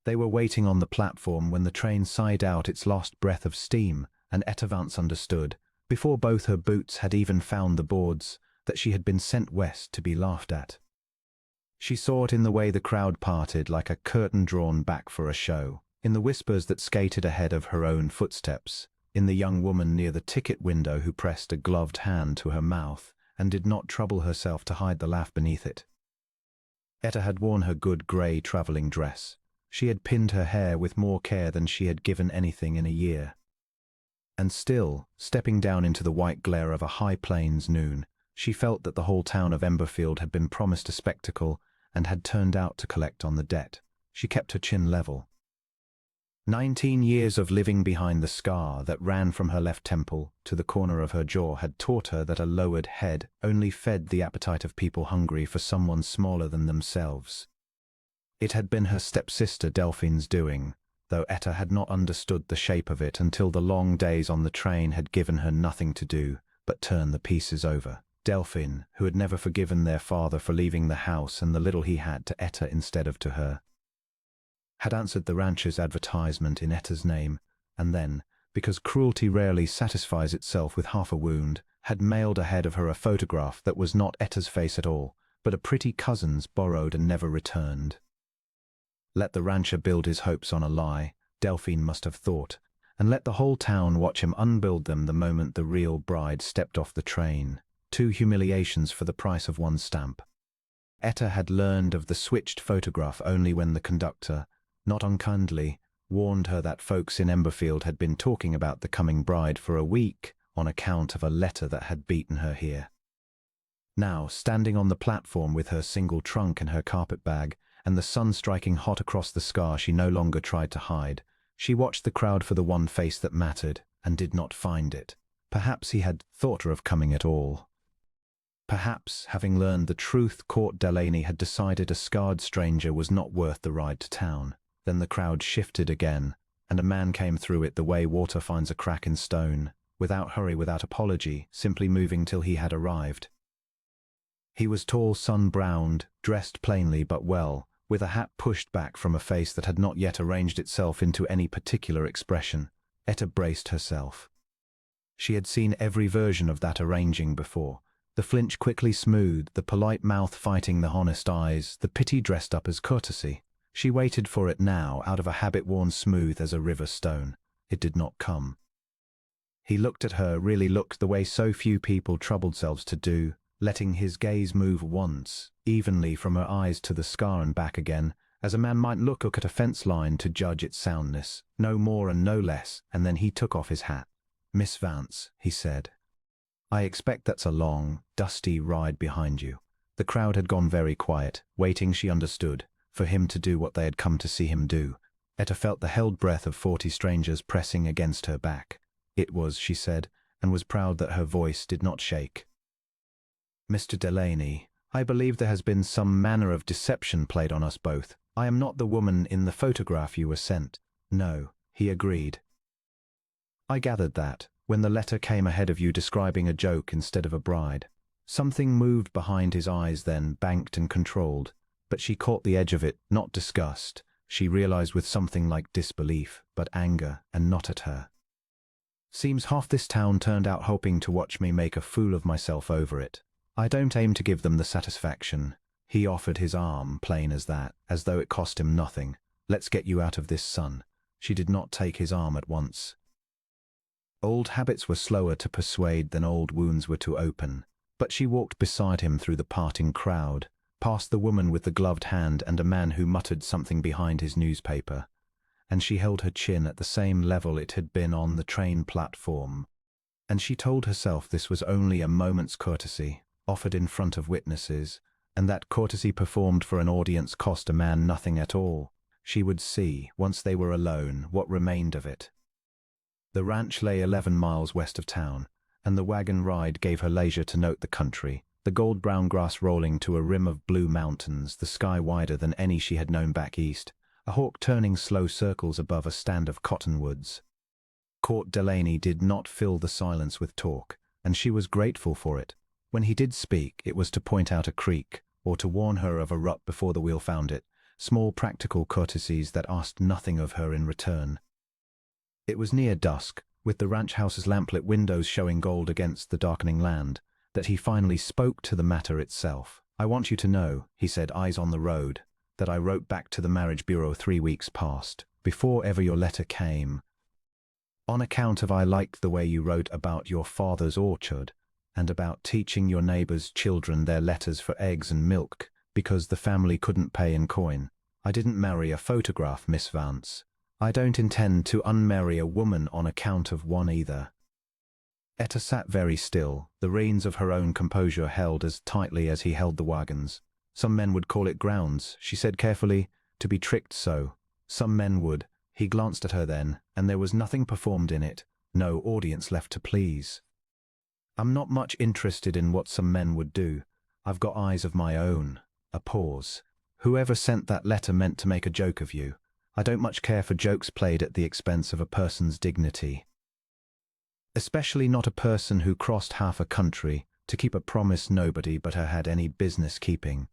They were waiting on the platform when the train sighed out its last breath of steam, and Etta Vance understood, before both her boots had even found the boards, that she had been sent west to be laughed at. She saw it in the way the crowd parted like a curtain drawn back for a show, in the whispers that skated ahead of her own footsteps, in the young woman near the ticket window who pressed a gloved hand to her mouth and did not trouble herself to hide the laugh beneath it. Etta had worn her good grey travelling dress. She had pinned her hair with more care than she had given anything in a year. And still, stepping down into the white glare of a high plains noon, she felt that the whole town of Emberfield had been promised a spectacle and had turned out to collect on the debt. She kept her chin level. 19 years of living behind the scar that ran from her left temple to the corner of her jaw had taught her that a lowered head only fed the appetite of people hungry for someone smaller than themselves. It had been her stepsister Delphine's doing, though Etta had not understood the shape of it until the long days on the train had given her nothing to do but turn the pieces over. Delphine, who had never forgiven their father for leaving the house and the little he had to Etta instead of to her, had answered the rancher's advertisement in Etta's name, and then, because cruelty rarely satisfies itself with half a wound, had mailed ahead of her a photograph that was not Etta's face at all, but a pretty cousin's borrowed and never returned. Let the rancher build his hopes on a lie, Delphine must have thought, and let the whole town watch him unbuild them the moment the real bride stepped off the train. 2 humiliations for the price of 1 stamp. Etta had learned of the switched photograph only when the conductor, not unkindly, warned her that folks in Emberfield had been talking about the coming bride for a week on account of a letter that had beaten her here. Now, standing on the platform with her single trunk and her carpet bag, and the sun striking hot across the scar she no longer tried to hide, she watched the crowd for the one face that mattered, and did not find it. Perhaps he had thought her of coming at all. Perhaps, having learned the truth, Court Delaney had decided a scarred stranger was not worth the ride to town. Then the crowd shifted again, and a man came through it the way water finds a crack in stone, without hurry, without apology, simply moving till he had arrived. He was tall, sun-browned, dressed plainly but well, with a hat pushed back from a face that had not yet arranged itself into any particular expression. Etta braced herself. She had seen every version of that arranging before. The flinch quickly smoothed, the polite mouth fighting the honest eyes, the pity dressed up as courtesy. She waited for it now, out of a habit worn smooth as a river stone. It did not come. He looked at her, really looked the way so few people troubled themselves to do, letting his gaze move once, evenly from her eyes to the scar and back again, as a man might look at a fence line to judge its soundness, no more and no less, and then he took off his hat. "Miss Vance," he said, "I expect that's a long, dusty ride behind you." The crowd had gone very quiet, waiting, she understood, for him to do what they had come to see him do. Etta felt the held breath of 40 strangers pressing against her back. It was, she said, and was proud that her voice did not shake. "Mr. Delaney, I believe there has been some manner of deception played on us both. I am not the woman in the photograph you were sent." "No," he agreed. "I gathered that, when the letter came ahead of you describing a joke instead of a bride." Something moved behind his eyes then, banked and controlled, but she caught the edge of it, not disgust. She realized with something like disbelief, but anger, and not at her. "Seems half this town turned out hoping to watch me make a fool of myself over it. I don't aim to give them the satisfaction." He offered his arm, plain as that, as though it cost him nothing. "Let's get you out of this sun." She did not take his arm at once. Old habits were slower to persuade than old wounds were to open, but she walked beside him through the parting crowd, past the woman with the gloved hand and a man who muttered something behind his newspaper, and she held her chin at the same level it had been on the train platform. And she told herself this was only a moment's courtesy, offered in front of witnesses, and that courtesy performed for an audience cost a man nothing at all. She would see, once they were alone, what remained of it. The ranch lay 11 miles west of town, and the wagon ride gave her leisure to note the country, the gold-brown grass rolling to a rim of blue mountains, the sky wider than any she had known back east, a hawk turning slow circles above a stand of cottonwoods. Court Delaney did not fill the silence with talk, and she was grateful for it. When he did speak, it was to point out a creek, or to warn her of a rut before the wheel found it, small practical courtesies that asked nothing of her in return. It was near dusk, with the ranch house's lamplit windows showing gold against the darkening land, that he finally spoke to the matter itself. "I want you to know," he said, eyes on the road, "that I wrote back to the marriage bureau 3 weeks past, before ever your letter came, on account of I liked the way you wrote about your father's orchard, and about teaching your neighbors' children their letters for eggs and milk, because the family couldn't pay in coin. I didn't marry a photograph, Miss Vance. I don't intend to unmarry a woman on account of one either." Etta sat very still, the reins of her own composure held as tightly as he held the wagons. "Some men would call it grounds," she said carefully, "to be tricked so. Some men would." He glanced at her then, and there was nothing performed in it, no audience left to please. "I'm not much interested in what some men would do. I've got eyes of my own." A pause. "Whoever sent that letter meant to make a joke of you. I don't much care for jokes played at the expense of a person's dignity. Especially not a person who crossed half a country to keep a promise nobody but her had any business keeping."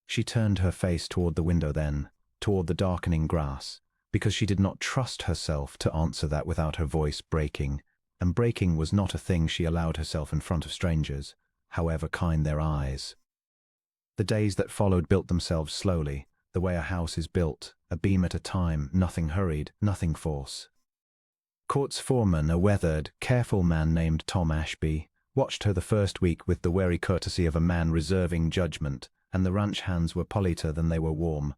She turned her face toward the window then, toward the darkening grass, because she did not trust herself to answer that without her voice breaking, and breaking was not a thing she allowed herself in front of strangers, however kind their eyes. The days that followed built themselves slowly, the way a house is built, a beam at a time, nothing hurried, nothing force. Court's foreman, a weathered, careful man named Tom Ashby, watched her the first week with the wary courtesy of a man reserving judgment, and the ranch hands were politer than they were warm.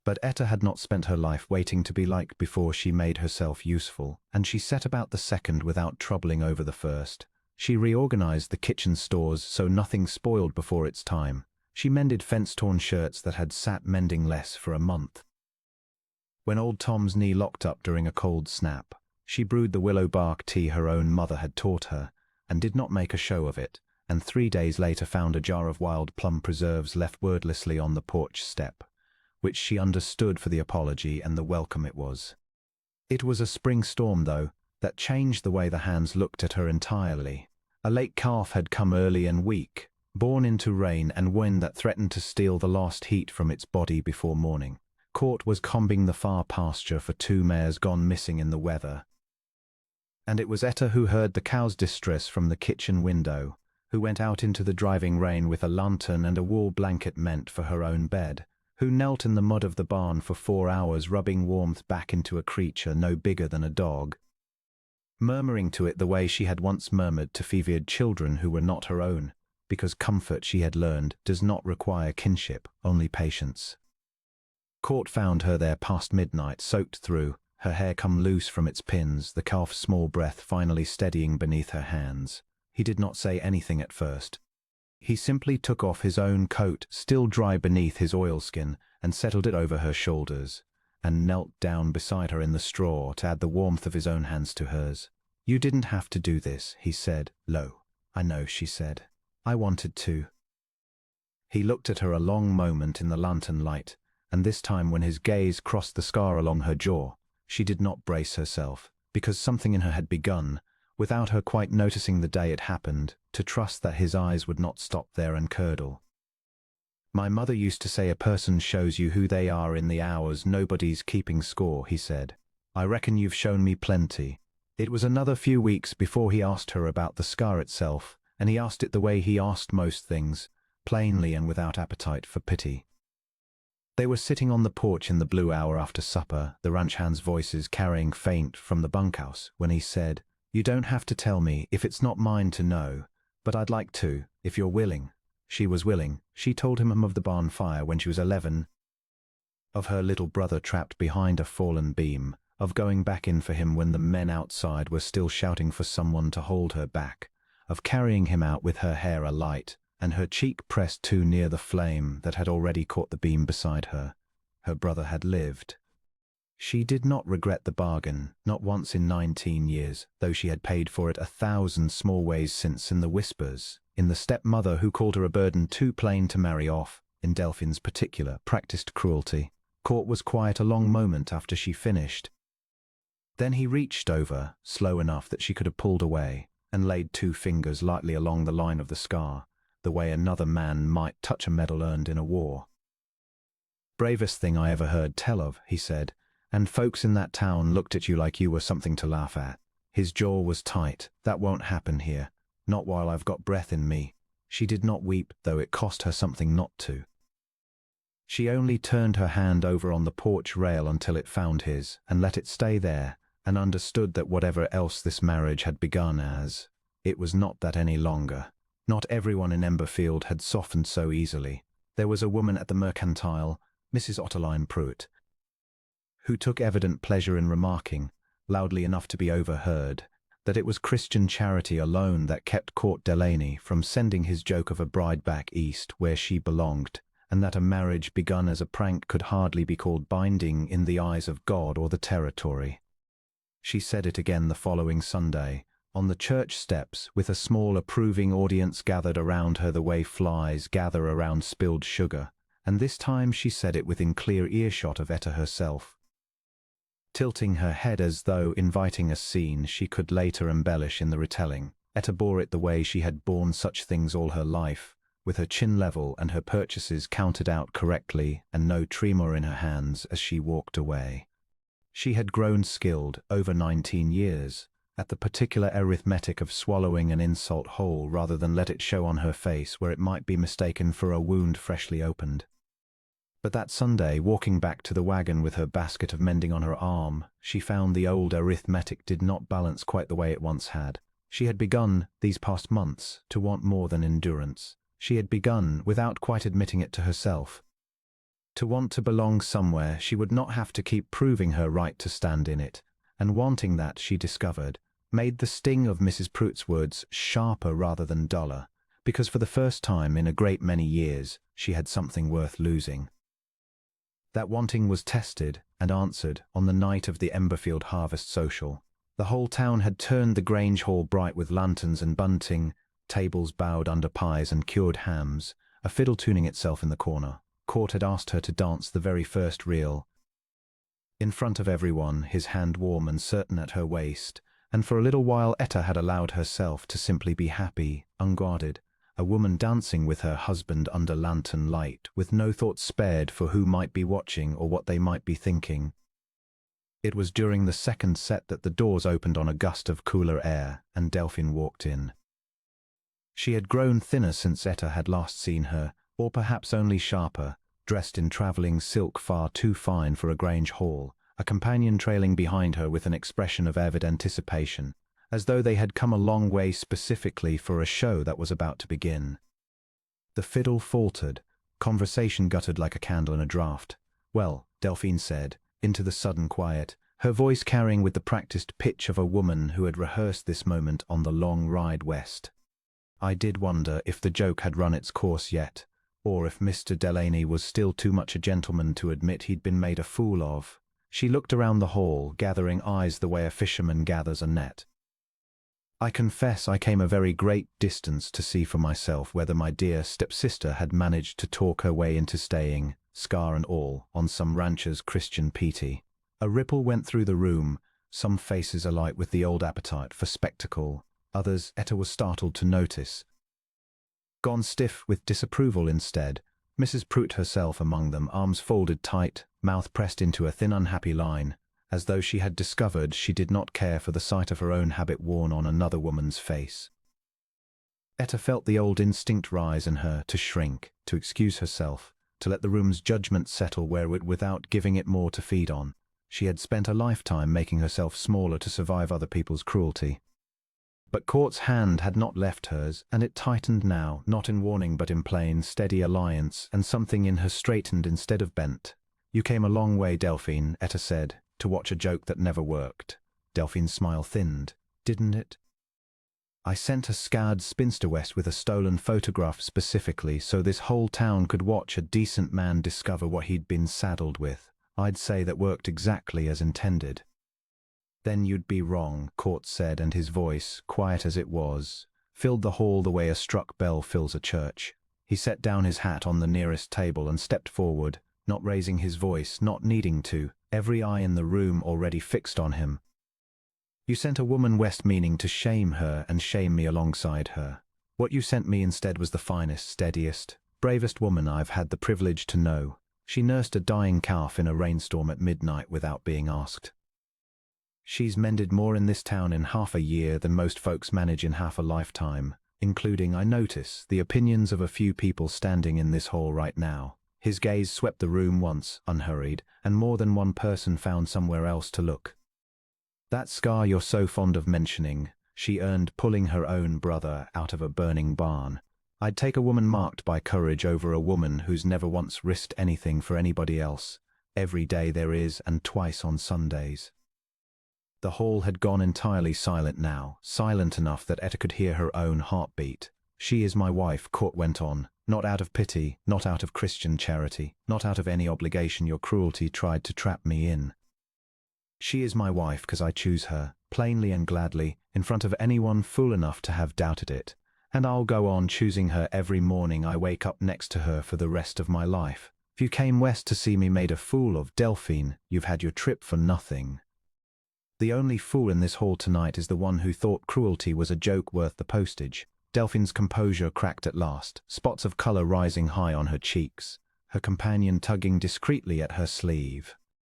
But Etta had not spent her life waiting to be liked before she made herself useful, and she set about the second without troubling over the first. She reorganized the kitchen stores so nothing spoiled before its time. She mended fence-torn shirts that had sat mending less for a month. When old Tom's knee locked up during a cold snap, she brewed the willow bark tea her own mother had taught her, and did not make a show of it, and 3 days later found a jar of wild plum preserves left wordlessly on the porch step, which she understood for the apology and the welcome it was. It was a spring storm, though, that changed the way the hands looked at her entirely. A late calf had come early and weak, born into rain and wind that threatened to steal the last heat from its body before morning. Court was combing the far pasture for 2 mares gone missing in the weather. And it was Etta who heard the cow's distress from the kitchen window, who went out into the driving rain with a lantern and a wool blanket meant for her own bed, who knelt in the mud of the barn for 4 hours rubbing warmth back into a creature no bigger than a dog, murmuring to it the way she had once murmured to fevered children who were not her own, because comfort, she had learned, does not require kinship, only patience. Court found her there past midnight, soaked through, her hair come loose from its pins, the calf's small breath finally steadying beneath her hands. He did not say anything at first. He simply took off his own coat, still dry beneath his oilskin, and settled it over her shoulders, and knelt down beside her in the straw to add the warmth of his own hands to hers. "You didn't have to do this," he said, low. "I know," she said. "I wanted to." He looked at her a long moment in the lantern light, and this time when his gaze crossed the scar along her jaw, she did not brace herself, because something in her had begun, without her quite noticing the day it happened, to trust that his eyes would not stop there and curdle. "My mother used to say a person shows you who they are in the hours nobody's keeping score," he said. "I reckon you've shown me plenty." It was another few weeks before he asked her about the scar itself, and he asked it the way he asked most things, plainly and without appetite for pity. They were sitting on the porch in the blue hour after supper, the ranch hands' voices carrying faint from the bunkhouse, when he said, "You don't have to tell me if it's not mine to know, but I'd like to, if you're willing." She was willing. She told him of the barn fire when she was 11, of her little brother trapped behind a fallen beam, of going back in for him when the men outside were still shouting for someone to hold her back, of carrying him out with her hair alight, and her cheek pressed too near the flame that had already caught the beam beside her. Her brother had lived. She did not regret the bargain, not once in 19 years, though she had paid for it 1,000 small ways since in the whispers, in the stepmother who called her a burden too plain to marry off, in Delphine's particular, practiced cruelty. Court was quiet a long moment after she finished. Then he reached over, slow enough that she could have pulled away, and laid 2 fingers lightly along the line of the scar, the way another man might touch a medal earned in a war. Bravest thing I ever heard tell of, he said, and folks in that town looked at you like you were something to laugh at. His jaw was tight. That won't happen here. Not while I've got breath in me. She did not weep, though it cost her something not to. She only turned her hand over on the porch rail until it found his, and let it stay there, and understood that whatever else this marriage had begun as, it was not that any longer. Not everyone in Emberfield had softened so easily. There was a woman at the Mercantile, Mrs. Otterline Pruitt, who took evident pleasure in remarking, loudly enough to be overheard, that it was Christian charity alone that kept Court Delaney from sending his joke of a bride back east where she belonged, and that a marriage begun as a prank could hardly be called binding in the eyes of God or the territory. She said it again the following Sunday, on the church steps, with a small approving audience gathered around her the way flies gather around spilled sugar, and this time she said it within clear earshot of Etta herself. Tilting her head as though inviting a scene she could later embellish in the retelling, Etta bore it the way she had borne such things all her life, with her chin level and her purchases counted out correctly and no tremor in her hands as she walked away. She had grown skilled, over 19 years, at the particular arithmetic of swallowing an insult whole rather than let it show on her face where it might be mistaken for a wound freshly opened. But that Sunday, walking back to the wagon with her basket of mending on her arm, she found the old arithmetic did not balance quite the way it once had. She had begun, these past months, to want more than endurance. She had begun, without quite admitting it to herself, to want to belong somewhere she would not have to keep proving her right to stand in it, and wanting that, she discovered, made the sting of Mrs. Pruitt's words sharper rather than duller, because for the first time in a great many years she had something worth losing. That wanting was tested and answered on the night of the Emberfield Harvest Social. The whole town had turned the Grange Hall bright with lanterns and bunting, tables bowed under pies and cured hams, a fiddle tuning itself in the corner. Court had asked her to dance the very first reel. In front of everyone, his hand warm and certain at her waist, and for a little while Etta had allowed herself to simply be happy, unguarded, a woman dancing with her husband under lantern light, with no thought spared for who might be watching or what they might be thinking. It was during the second set that the doors opened on a gust of cooler air, and Delphine walked in. She had grown thinner since Etta had last seen her, or perhaps only sharper, dressed in travelling silk far too fine for a Grange Hall, a companion trailing behind her with an expression of avid anticipation, as though they had come a long way specifically for a show that was about to begin. The fiddle faltered, conversation guttered like a candle in a draught. "Well," Delphine said, into the sudden quiet, her voice carrying with the practised pitch of a woman who had rehearsed this moment on the long ride west. "I did wonder if the joke had run its course yet, or if Mr. Delaney was still too much a gentleman to admit he'd been made a fool of." She looked around the hall, gathering eyes the way a fisherman gathers a net. "I confess I came a very great distance to see for myself whether my dear stepsister had managed to talk her way into staying, scar and all, on some rancher's Christian piety." A ripple went through the room, some faces alight with the old appetite for spectacle, others Etta was startled to notice gone stiff with disapproval instead, Mrs. Pruitt herself among them, arms folded tight, mouth pressed into a thin unhappy line, as though she had discovered she did not care for the sight of her own habit worn on another woman's face. Etta felt the old instinct rise in her to shrink, to excuse herself, to let the room's judgment settle where it without giving it more to feed on. She had spent a lifetime making herself smaller to survive other people's cruelty. But Court's hand had not left hers, and it tightened now, not in warning but in plain, steady alliance, and something in her straightened instead of bent. "You came a long way, Delphine," Etta said, "to watch a joke that never worked." Delphine's smile thinned. "Didn't it? I sent a scared spinster west with a stolen photograph specifically so this whole town could watch a decent man discover what he'd been saddled with. I'd say that worked exactly as intended." "Then you'd be wrong," Court said, and his voice, quiet as it was, filled the hall the way a struck bell fills a church. He set down his hat on the nearest table and stepped forward, not raising his voice, not needing to, every eye in the room already fixed on him. "You sent a woman west meaning to shame her and shame me alongside her. What you sent me instead was the finest, steadiest, bravest woman I've had the privilege to know. She nursed a dying calf in a rainstorm at midnight without being asked. She's mended more in this town in half a year than most folks manage in half a lifetime, including, I notice, the opinions of a few people standing in this hall right now. His gaze swept the room once, unhurried, and more than one person found somewhere else to look. That scar you're so fond of mentioning, she earned pulling her own brother out of a burning barn. I'd take a woman marked by courage over a woman who's never once risked anything for anybody else. Every day there is, and twice on Sundays. The hall had gone entirely silent now, silent enough that Etta could hear her own heartbeat. She is my wife, Court went on, not out of pity, not out of Christian charity, not out of any obligation your cruelty tried to trap me in. She is my wife because I choose her, plainly and gladly, in front of anyone fool enough to have doubted it. And I'll go on choosing her every morning I wake up next to her for the rest of my life. If you came west to see me made a fool of, Delphine, you've had your trip for nothing. The only fool in this hall tonight is the one who thought cruelty was a joke worth the postage. Delphine's composure cracked at last, spots of color rising high on her cheeks, her companion tugging discreetly at her sleeve.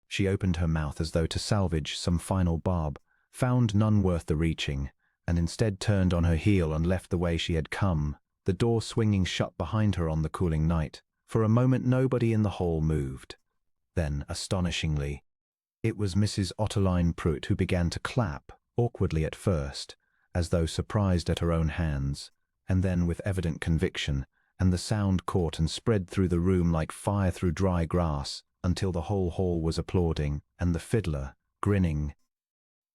She opened her mouth as though to salvage some final barb, found none worth the reaching, and instead turned on her heel and left the way she had come, the door swinging shut behind her on the cooling night. For a moment nobody in the hall moved. Then, astonishingly, it was Mrs. Ottoline Prout who began to clap, awkwardly at first, as though surprised at her own hands, and then with evident conviction, and the sound caught and spread through the room like fire through dry grass, until the whole hall was applauding, and the fiddler, grinning,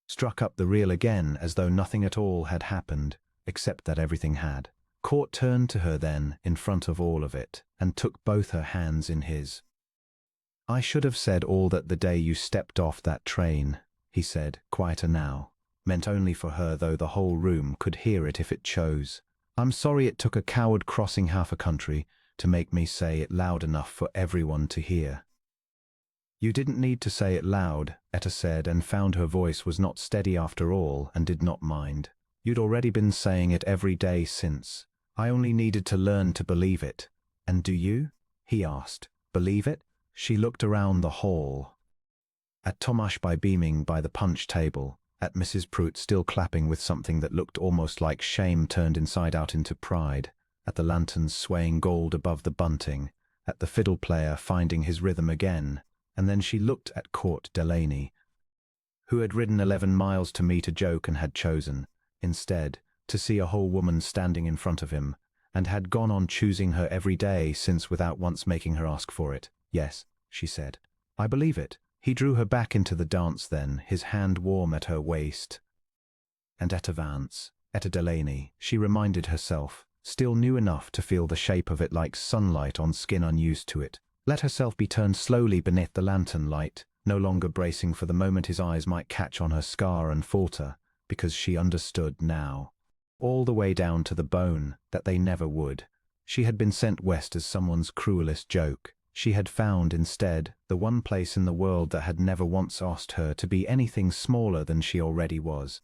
struck up the reel again as though nothing at all had happened, except that everything had. Court turned to her then, in front of all of it, and took both her hands in his. I should have said all that the day you stepped off that train, he said, quieter now, meant only for her though the whole room could hear it if it chose. I'm sorry it took a coward crossing half a country to make me say it loud enough for everyone to hear. You didn't need to say it loud, Etta said, and found her voice was not steady after all, and did not mind. You'd already been saying it every day since. I only needed to learn to believe it. And do you? He asked. Believe it? She looked around the hall. At Tomasz beaming by the punch table, at Mrs. Prout still clapping with something that looked almost like shame turned inside out into pride, at the lanterns swaying gold above the bunting, at the fiddle player finding his rhythm again, and then she looked at Court Delaney, who had ridden 11 miles to meet a joke and had chosen, instead, to see a whole woman standing in front of him, and had gone on choosing her every day since without once making her ask for it. Yes, she said. I believe it. He drew her back into the dance then, his hand warm at her waist. And Etta Vance, Etta Delaney, she reminded herself, still new enough to feel the shape of it like sunlight on skin unused to it, let herself be turned slowly beneath the lantern light, no longer bracing for the moment his eyes might catch on her scar and falter, because she understood now, all the way down to the bone, that they never would. She had been sent west as someone's cruelest joke. She had found, instead, the one place in the world that had never once asked her to be anything smaller than she already was.